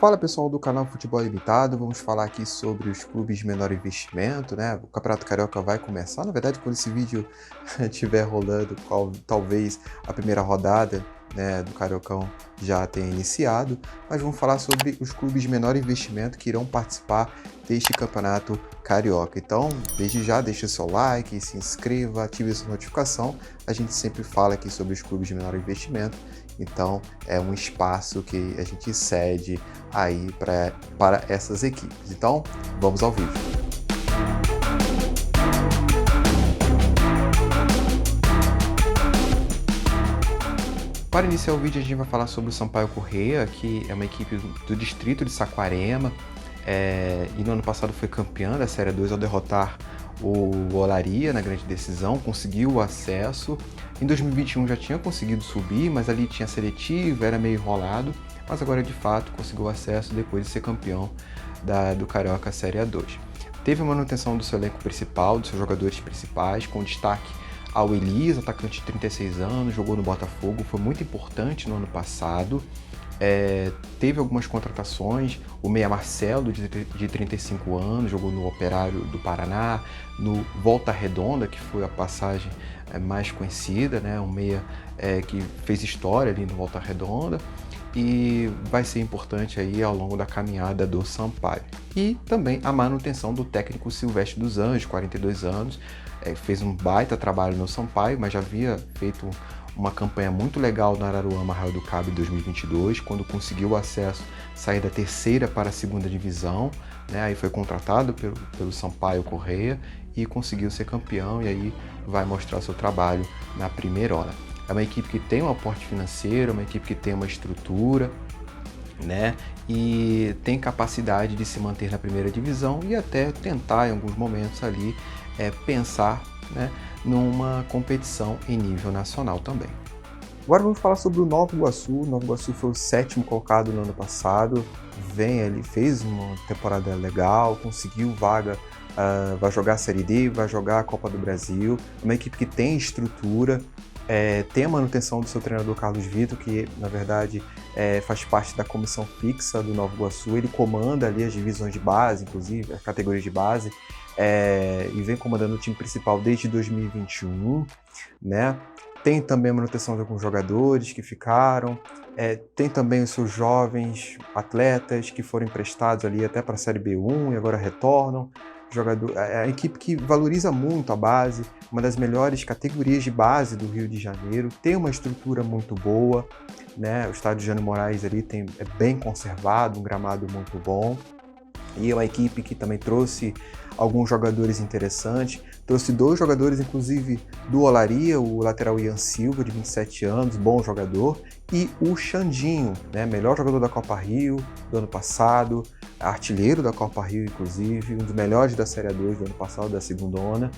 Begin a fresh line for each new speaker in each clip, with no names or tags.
Fala pessoal do canal Futebol Limitado, vamos falar aqui sobre os clubes de menor investimento, né? O Campeonato Carioca vai começar, na verdade, quando esse vídeo estiver rolando, talvez a primeira rodada, né, do Cariocão já tenha iniciado, mas vamos falar sobre os clubes de menor investimento que irão participar deste Campeonato Carioca. Então, desde já, deixa o seu like, se inscreva, ative a sua notificação. A gente sempre fala aqui sobre os clubes de menor investimento, então é um espaço que a gente cede aí para essas equipes. Então, vamos ao vídeo. Para iniciar o vídeo, a gente vai falar sobre o Sampaio Corrêa, que é uma equipe do distrito de Saquarema, e no ano passado foi campeã da Série 2 ao derrotar o Olaria na grande decisão, conseguiu o acesso. Em 2021 já tinha conseguido subir, mas ali tinha seletivo, era meio enrolado, mas agora de fato conseguiu o acesso depois de ser campeão do Carioca Série A2. Teve a manutenção do seu elenco principal, dos seus jogadores principais, com destaque ao Elias, atacante de 36 anos, jogou no Botafogo, foi muito importante no ano passado. Teve algumas contratações, o meia Marcelo, de 35 anos, jogou no Operário do Paraná, no Volta Redonda, que foi a passagem mais conhecida, né? Um meia que fez história ali no Volta Redonda e vai ser importante aí ao longo da caminhada do Sampaio. E também a manutenção do técnico Silvestre dos Anjos, 42 anos, fez um baita trabalho no Sampaio, mas já havia feito uma campanha muito legal no Araruama Arraial do Cabo em 2022, quando conseguiu o acesso, sair da terceira para a segunda divisão, né? Aí foi contratado pelo Sampaio Corrêa e conseguiu ser campeão, e aí vai mostrar seu trabalho na primeira hora. É uma equipe que tem um aporte financeiro, uma equipe que tem uma estrutura, né? E tem capacidade de se manter na primeira divisão e até tentar em alguns momentos ali pensar, né, numa competição em nível nacional também. Agora vamos falar sobre o Nova Iguaçu. O Nova Iguaçu foi o 7º colocado no ano passado, fez uma temporada legal, conseguiu vaga, vai jogar a Série D, vai jogar a Copa do Brasil. É uma equipe que tem estrutura, tem a manutenção do seu treinador Carlos Vitor, que na verdade faz parte da comissão fixa do Nova Iguaçu. Ele comanda ali as divisões de base, inclusive as categorias de base, e vem comandando o time principal desde 2021, né? Tem também a manutenção de alguns jogadores que ficaram, tem também os seus jovens atletas que foram emprestados ali até para a Série B1 e agora retornam. A equipe que valoriza muito a base, uma das melhores categorias de base do Rio de Janeiro, tem uma estrutura muito boa, né? O estádio Jânio Moraes ali é bem conservado, um gramado muito bom. E é uma equipe que também trouxe alguns jogadores interessantes, trouxe 2 jogadores, inclusive, do Olaria, o lateral Ian Silva, de 27 anos, bom jogador, e o Xandinho, né, melhor jogador da Copa Rio do ano passado, artilheiro da Copa Rio, inclusive, um dos melhores da Série A2 do ano passado, da segundona,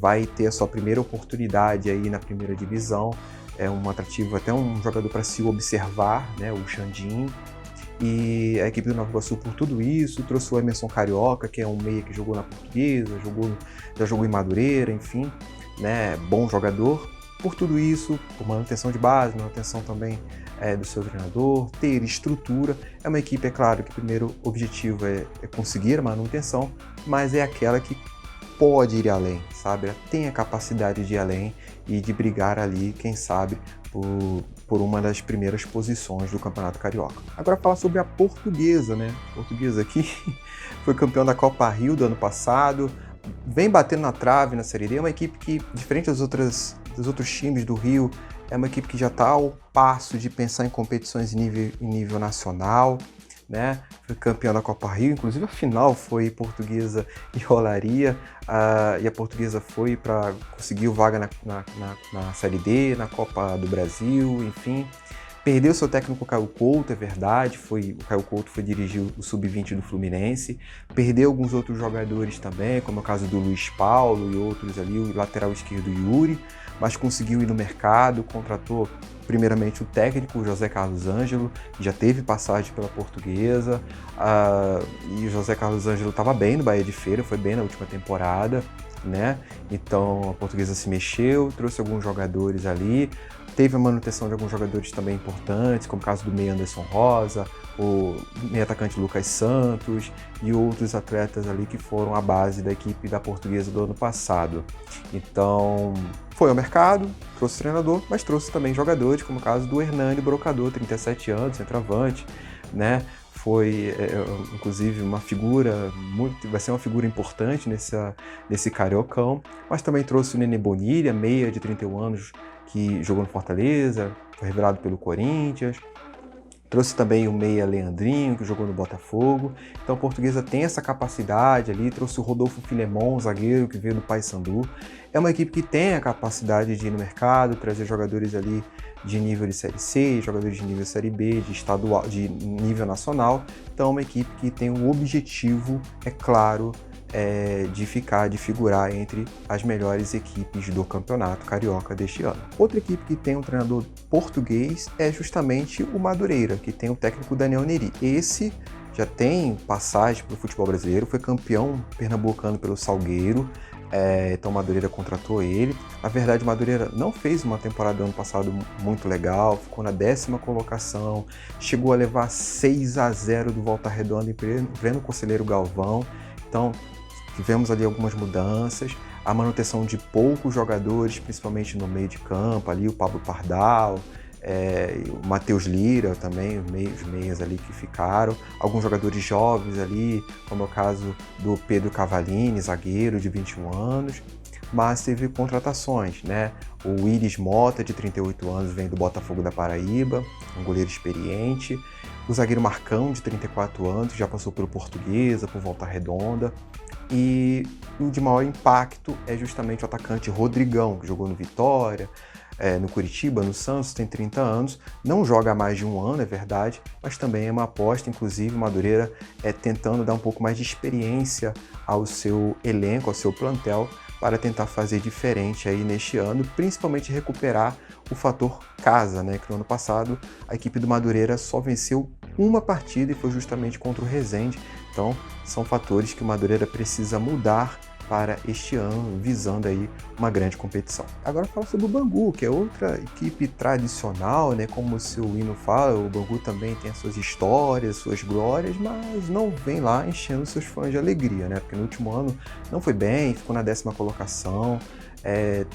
vai ter a sua primeira oportunidade aí na primeira divisão, é um atrativo, até um jogador para se observar, né, o Xandinho. E a equipe do Nova Iguaçu, por tudo isso, trouxe o Emerson Carioca, que é um meia que jogou na Portuguesa, já jogou em Madureira, enfim, né, bom jogador. Por tudo isso, por manutenção de base, manutenção também do seu treinador, ter estrutura. É uma equipe, é claro, que o primeiro objetivo é conseguir a manutenção, mas é aquela que pode ir além, sabe? Ela tem a capacidade de ir além e de brigar ali, quem sabe, por uma das primeiras posições do Campeonato Carioca. Agora falar sobre a Portuguesa, né? A Portuguesa aqui foi campeão da Copa Rio do ano passado, vem batendo na trave na Série D, é uma equipe que, diferente dos outros times do Rio, é uma equipe que já está ao passo de pensar em competições em nível nacional, né? Foi campeão da Copa Rio, inclusive a final foi Portuguesa e Olaria, e a Portuguesa foi para conseguir vaga na Série D, na Copa do Brasil, enfim. Perdeu seu técnico Caio Couto, é verdade, o Caio Couto foi dirigir o Sub-20 do Fluminense, perdeu alguns outros jogadores também, como é o caso do Luiz Paulo e outros ali, o lateral esquerdo Yuri, mas conseguiu ir no mercado, contratou primeiramente o técnico José Carlos Ângelo, que já teve passagem pela Portuguesa, e o José Carlos Ângelo estava bem no Bahia de Feira, foi bem na última temporada, né? Então a Portuguesa se mexeu, trouxe alguns jogadores ali, Teve a manutenção de alguns jogadores também importantes, como o caso do meia Anderson Rosa, o meia atacante Lucas Santos e outros atletas ali que foram a base da equipe da Portuguesa do ano passado. Então, foi ao mercado, trouxe treinador, mas trouxe também jogadores, como o caso do Hernani Brocador, 37 anos, centroavante, né? Foi, inclusive, uma figura, vai ser uma figura importante nesse Cariocão, mas também trouxe o Nenê Bonilha, meia de 31 anos, que jogou no Fortaleza, foi revelado pelo Corinthians. Trouxe também o meia Leandrinho, que jogou no Botafogo. Então a Portuguesa tem essa capacidade ali. Trouxe o Rodolfo Filemon, zagueiro, que veio do Paysandu. É uma equipe que tem a capacidade de ir no mercado, trazer jogadores ali de nível de Série C, jogadores de nível Série B, de estadual, de nível nacional. Então é uma equipe que tem um objetivo, é claro, de figurar entre as melhores equipes do campeonato carioca deste ano. Outra equipe que tem um treinador português é justamente o Madureira, que tem o técnico Daniel Neri. Esse já tem passagem para o futebol brasileiro, foi campeão pernambucano pelo Salgueiro, então o Madureira contratou ele. Na verdade, o Madureira não fez uma temporada do ano passado muito legal, ficou na 10ª colocação, chegou a levar 6-0 do Volta Redonda em pleno Conselheiro Galvão. Então, tivemos ali algumas mudanças, a manutenção de poucos jogadores, principalmente no meio de campo, ali o Pablo Pardal, o Matheus Lira também, os meias ali que ficaram, alguns jogadores jovens ali, como é o caso do Pedro Cavalini, zagueiro de 21 anos, mas teve contratações, né? O Iris Mota, de 38 anos, vem do Botafogo da Paraíba, um goleiro experiente. O zagueiro Marcão, de 34 anos, já passou pelo Portuguesa, por Volta Redonda. E o de maior impacto é justamente o atacante Rodrigão, que jogou no Vitória, no Curitiba, no Santos, tem 30 anos. Não joga há mais de um ano, é verdade, mas também é uma aposta, inclusive o Madureira tentando dar um pouco mais de experiência ao seu elenco, ao seu plantel, para tentar fazer diferente aí neste ano, principalmente recuperar o fator casa, né? Que no ano passado a equipe do Madureira só venceu uma partida e foi justamente contra o Resende. Então são fatores que o Madureira precisa mudar para este ano, visando aí uma grande competição. Agora fala sobre o Bangu, que é outra equipe tradicional, né? Como o seu hino fala, o Bangu também tem as suas histórias, suas glórias, mas não vem lá enchendo seus fãs de alegria, né? Porque no último ano não foi bem, ficou na 10ª colocação,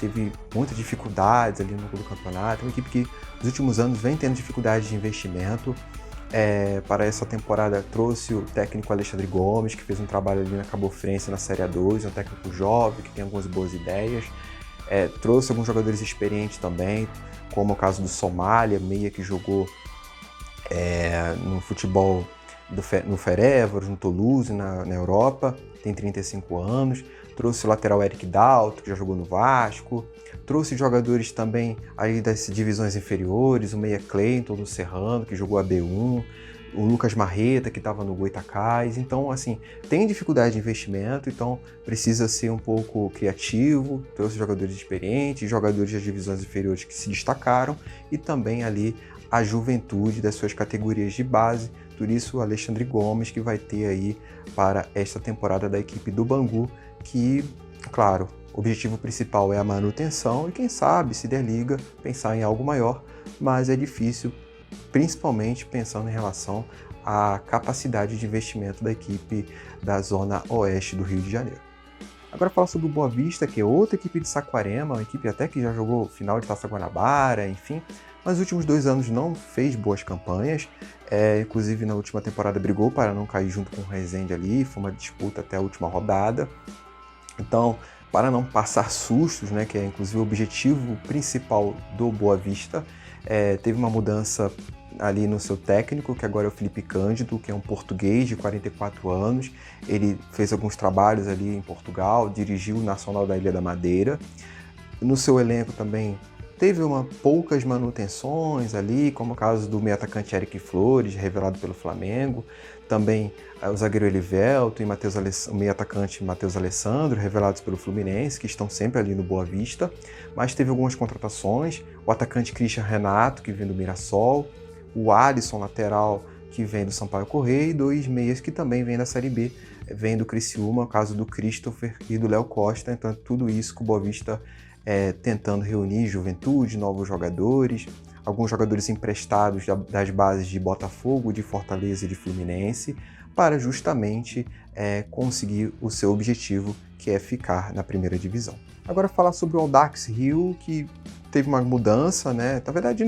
teve muitas dificuldades ali no do campeonato. É uma equipe que nos últimos anos vem tendo dificuldades de investimento. Para essa temporada trouxe o técnico Alexandre Gomes, que fez um trabalho ali na Cabofrense na Série A2, é um técnico jovem, que tem algumas boas ideias. Trouxe alguns jogadores experientes também, como o caso do Somália, meia que jogou no futebol no Ferencváros, no Toulouse, na Europa, tem 35 anos. Trouxe o lateral Eric Dalto, que já jogou no Vasco. Trouxe jogadores também aí das divisões inferiores, o meia Cleiton do Serrano, que jogou a B1, o Lucas Marreta, que estava no Goitacás. Então, assim, tem dificuldade de investimento, então precisa ser um pouco criativo. Trouxe jogadores experientes, jogadores das divisões inferiores que se destacaram e também ali a juventude das suas categorias de base. Por isso, o Alexandre Gomes, que vai ter aí para esta temporada da equipe do Bangu, que, claro, o objetivo principal é a manutenção e, quem sabe, se der liga, pensar em algo maior, mas é difícil, principalmente pensando em relação à capacidade de investimento da equipe da zona oeste do Rio de Janeiro. Agora falar sobre o Boa Vista, que é outra equipe de Saquarema, uma equipe até que já jogou final de Taça Guanabara, enfim, mas nos últimos 2 anos não fez boas campanhas, inclusive na última temporada brigou para não cair junto com o Resende ali, foi uma disputa até a última rodada. Então, para não passar sustos, né, que é inclusive o objetivo principal do Boa Vista, teve uma mudança ali no seu técnico, que agora é o Felipe Cândido, que é um português de 44 anos. Ele fez alguns trabalhos ali em Portugal, dirigiu o Nacional da Ilha da Madeira. No seu elenco também teve poucas manutenções ali, como o caso do meio atacante Eric Flores, revelado pelo Flamengo. Também o zagueiro Elivelto e o meio atacante Matheus Alessandro, revelados pelo Fluminense, que estão sempre ali no Boa Vista. Mas teve algumas contratações, o atacante Christian Renato, que vem do Mirassol, o Alisson, lateral, que vem do Sampaio Corrêa, e 2 meias que também vêm da Série B, vem do Criciúma, o caso do Christopher e do Léo Costa. Então tudo isso que o Boa Vista tentando reunir juventude, novos jogadores, alguns jogadores emprestados das bases de Botafogo, de Fortaleza e de Fluminense, para justamente conseguir o seu objetivo, que é ficar na primeira divisão. Agora falar sobre o Audax Rio, que teve uma mudança, né? Na verdade,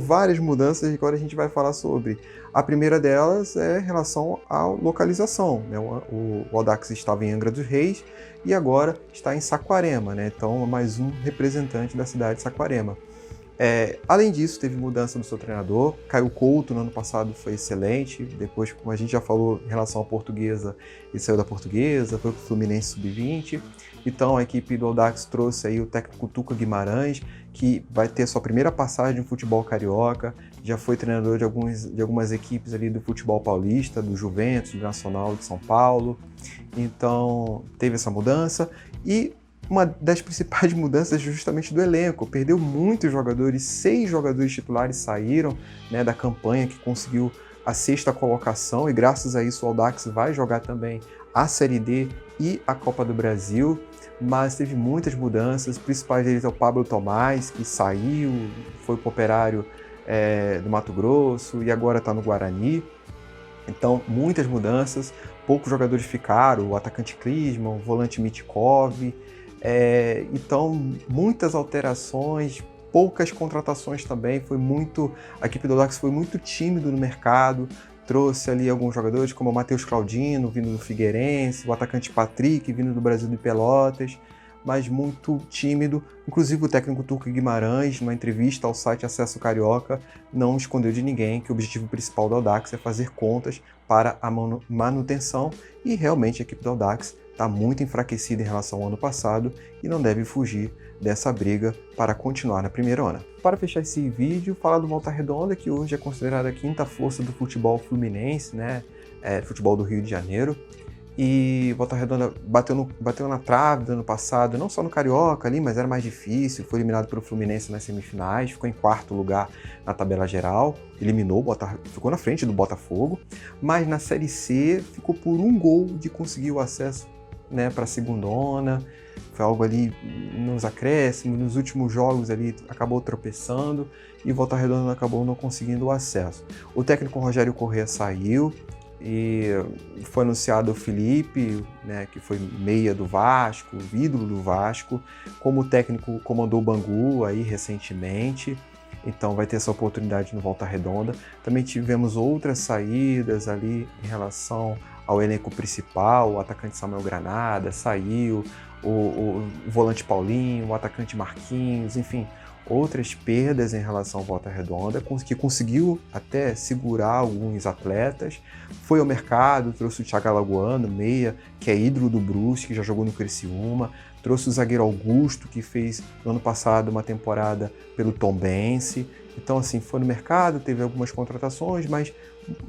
várias mudanças, e agora a gente vai falar sobre. A primeira delas é em relação à localização, né? O Audax estava em Angra dos Reis e agora está em Saquarema, né? Então, mais um representante da cidade de Saquarema. Além disso, teve mudança do seu treinador. Caio Couto, no ano passado, foi excelente. Depois, como a gente já falou em relação à Portuguesa, ele saiu da Portuguesa, foi para o Fluminense Sub-20. Então, a equipe do Audax trouxe aí o técnico Tuca Guimarães, que vai ter sua primeira passagem no futebol carioca. Já foi treinador de algumas equipes ali do futebol paulista, do Juventus, do Nacional de São Paulo. Então, teve essa mudança. E uma das principais mudanças é justamente do elenco. Perdeu muitos jogadores, 6 jogadores titulares saíram, né, da campanha que conseguiu a 6ª colocação, e graças a isso o Audax vai jogar também a Série D e a Copa do Brasil, mas teve muitas mudanças. Os principais deles é o Pablo Tomás, que saiu, foi para o Operário do Mato Grosso e agora está no Guarani. Então, muitas mudanças, poucos jogadores ficaram, o atacante Klinsmann, o volante Mitkov. Então, muitas alterações, poucas contratações também. A equipe do Audax foi muito tímido no mercado, trouxe ali alguns jogadores como o Matheus Claudino, vindo do Figueirense, o atacante Patrick, vindo do Brasil de Pelotas, mas muito tímido. Inclusive o técnico Tuca Guimarães, numa entrevista ao site Acesso Carioca, não escondeu de ninguém que o objetivo principal do Audax é fazer contas para a manutenção, e realmente a equipe do Audax está muito enfraquecida em relação ao ano passado e não deve fugir dessa briga para continuar na primeirona. Para fechar esse vídeo, falar do Volta Redonda, que hoje é considerada a 5ª força do futebol fluminense, né? Futebol do Rio de Janeiro. E Volta Redonda bateu na trave do ano passado, não só no Carioca ali, mas era mais difícil. Foi eliminado pelo Fluminense nas semifinais, ficou em 4º lugar na tabela geral, ficou na frente do Botafogo, mas na Série C ficou por um gol de conseguir o acesso, né, para a segundona. Foi algo ali nos acréscimos, nos últimos jogos ali acabou tropeçando e Volta Redonda acabou não conseguindo o acesso. O técnico Rogério Corrêa saiu e foi anunciado o Felipe, né, que foi meia do Vasco, ídolo do Vasco, como técnico comandou o Bangu aí recentemente. Então vai ter essa oportunidade no Volta Redonda. Também tivemos outras saídas ali em relação ao elenco principal. O atacante Samuel Granada saiu, o volante Paulinho, o atacante Marquinhos, enfim, outras perdas em relação ao Volta Redonda, que conseguiu até segurar alguns atletas. Foi ao mercado, trouxe o Thiago Alagoano, meia, que é ídolo do Brusque, que já jogou no Criciúma. Trouxe o zagueiro Augusto, que fez no ano passado uma temporada pelo Tombense. Então, assim, foi no mercado, teve algumas contratações, mas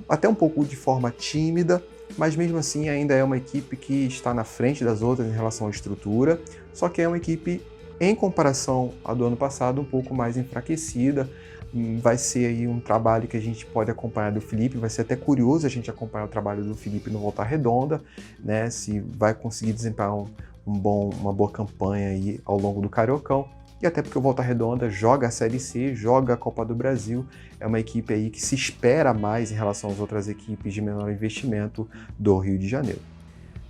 até um pouco de forma tímida, mas mesmo assim ainda é uma equipe que está na frente das outras em relação à estrutura, só que é uma equipe, em comparação à do ano passado, um pouco mais enfraquecida. Vai ser aí um trabalho que a gente pode acompanhar do Felipe, vai ser até curioso a gente acompanhar o trabalho do Felipe no Volta Redonda, né, se vai conseguir desempenhar uma boa campanha aí ao longo do Cariocão. E até porque o Volta Redonda joga a Série C, joga a Copa do Brasil, é uma equipe aí que se espera mais em relação às outras equipes de menor investimento do Rio de Janeiro.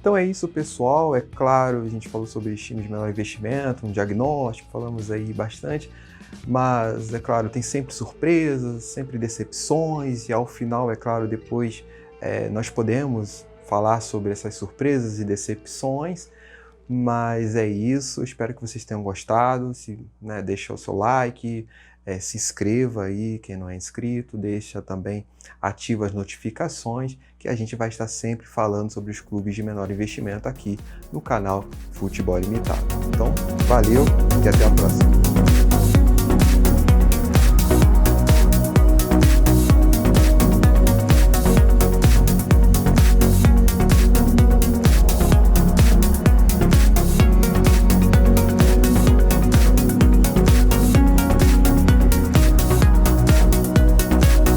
Então é isso, pessoal. É claro, a gente falou sobre times de menor investimento, um diagnóstico, falamos aí bastante, mas é claro, tem sempre surpresas, sempre decepções, e ao final, é claro, depois nós podemos falar sobre essas surpresas e decepções. Mas é isso, espero que vocês tenham gostado. Deixa o seu like, se inscreva aí, quem não é inscrito, deixa também, ativa as notificações, que a gente vai estar sempre falando sobre os clubes de menor investimento aqui no canal Futebol Ilimitado. Então, valeu e até a próxima.